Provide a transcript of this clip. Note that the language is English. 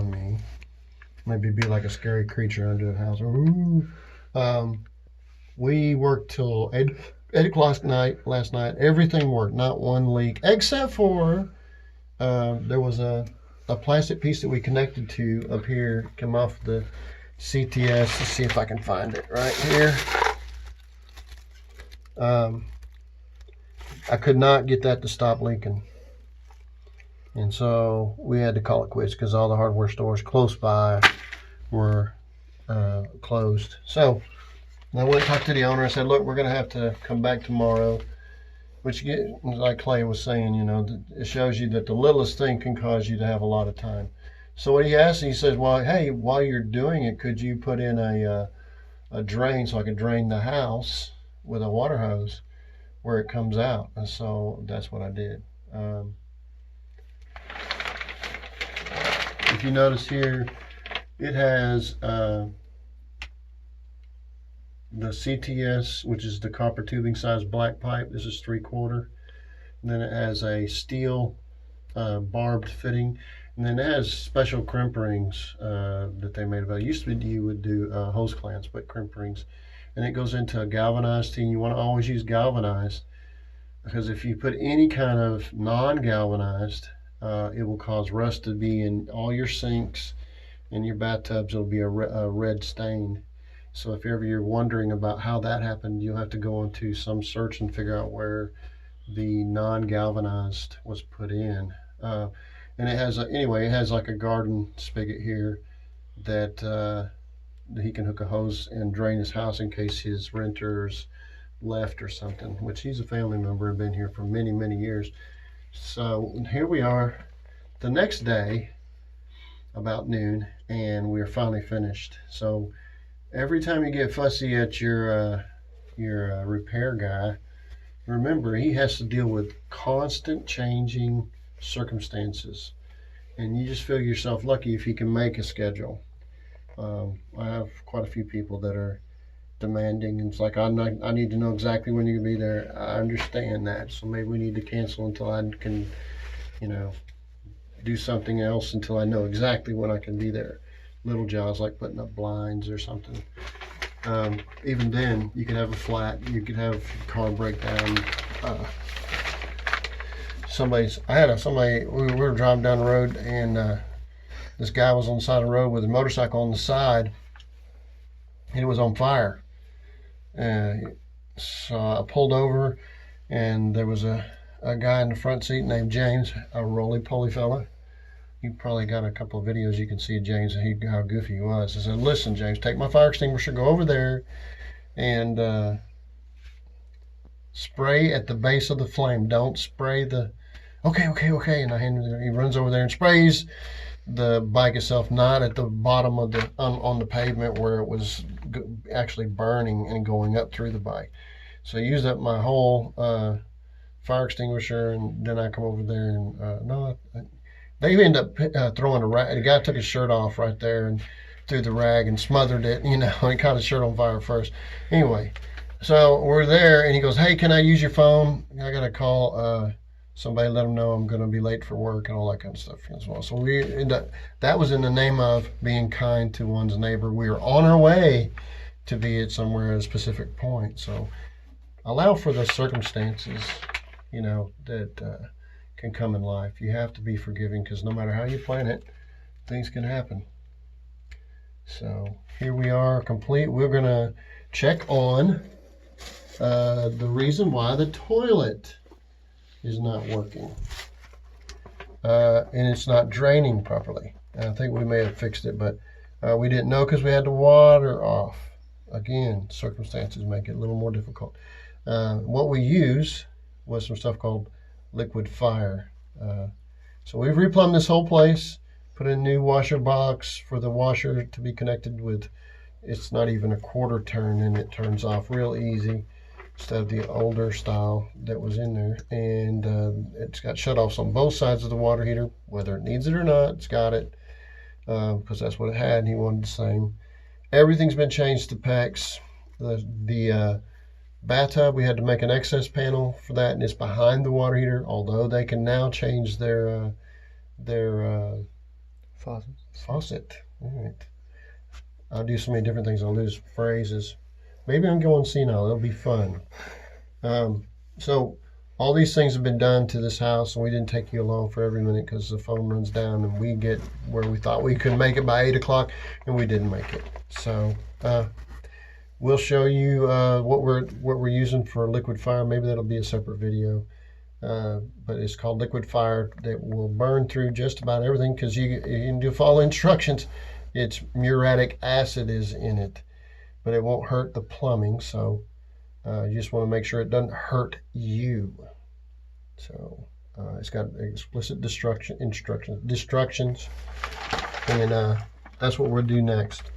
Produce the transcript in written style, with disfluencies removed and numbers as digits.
on me. Maybe be like a scary creature under the house. Ooh. We worked till 8 o'clock last night. Everything worked, not one leak, except for there was a plastic piece that we connected to up here, come off the CTS. Let's see if I can find it right here. I could not get that to stop leaking. And so we had to call it quits because all the hardware stores close by were closed. So I went and talked to the owner. I said, look, we're going to have to come back tomorrow. Which, like Clay was saying, it shows you that the littlest thing can cause you to have a lot of time. So what he asked, he says, well, hey, while you're doing it, could you put in a drain so I could drain the house with a water hose where it comes out? And so that's what I did. If you notice here, it has the CTS, which is the copper tubing size black pipe. This is 3/4. And then it has a steel barbed fitting. And then it has special crimp rings that they made about. It used to be you would do hose clamps, but crimp rings. And it goes into a galvanized tee. You want to always use galvanized, because if you put any kind of non-galvanized, it will cause rust to be in all your sinks and your bathtubs. It'll be a red stain. So if ever you're wondering about how that happened, you'll have to go into some search and figure out where the non-galvanized was put in. And it has anyway, it has like a garden spigot here that he can hook a hose and drain his house in case his renters left or something, which he's a family member and been here for many, many years. So here we are the next day about noon, and we're finally finished. So every time you get fussy at your repair guy, remember he has to deal with constant changing circumstances, and you just feel yourself lucky if he can make a schedule. I have quite a few people that are demanding, and it's like, I need to know exactly when you're gonna be there. I understand that, so maybe we need to cancel until I can, do something else until I know exactly when I can be there. Little jobs like putting up blinds or something. Even then, you could have a flat, you could have a car breakdown. We were driving down the road, and this guy was on the side of the road with a motorcycle on the side, and it was on fire. So I pulled over, and there was a guy in the front seat named James, a roly-poly fella. You probably got a couple of videos you can see of James and how goofy he was. I said, listen, James, take my fire extinguisher, go over there, and spray at the base of the flame. Don't spray the, okay. And he runs over there and sprays the bike itself, not at the bottom of the, on the pavement where it was actually burning and going up through the bike. So I used up my whole fire extinguisher, and then I come over there and they end up throwing a rag. The guy took his shirt off right there and threw the rag and smothered it, and caught his shirt on fire first. Anyway, so we're there, and he goes, hey, can I use your phone? I got to call somebody, let them know I'm going to be late for work and all that kind of stuff as well. So that was in the name of being kind to one's neighbor. We were on our way to be at somewhere at a specific point. So allow for the circumstances, that can come in life. You have to be forgiving, because no matter how you plan it, things can happen. So here we are complete. We're going to check on the reason why the toilet is not working. And it's not draining properly. I think we may have fixed it, but we didn't know because we had the water off. Again, circumstances make it a little more difficult. What we used was some stuff called liquid fire. So we've replumbed this whole place, put in a new washer box for the washer to be connected with. It's not even a quarter turn, and it turns off real easy instead of the older style that was in there. And it's got shutoffs on both sides of the water heater, whether it needs it or not. It's got it because that's what it had, and he wanted the same. Everything's been changed to PEX. The bathtub, we had to make an excess panel for that, and it's behind the water heater, although they can now change their Faucet. All right. I'll do so many different things. I'll lose phrases. Maybe I'm going senile. It'll be fun. So all these things have been done to this house, and we didn't take you along for every minute because the phone runs down, and we get where we thought we could make it by 8 o'clock, and we didn't make it. So we'll show you what we're using for liquid fire. Maybe that'll be a separate video. But it's called liquid fire that will burn through just about everything because you can do follow instructions. It's muriatic acid is in it, but it won't hurt the plumbing. So you just want to make sure it doesn't hurt you. So it's got explicit instructions, and that's what we'll do next.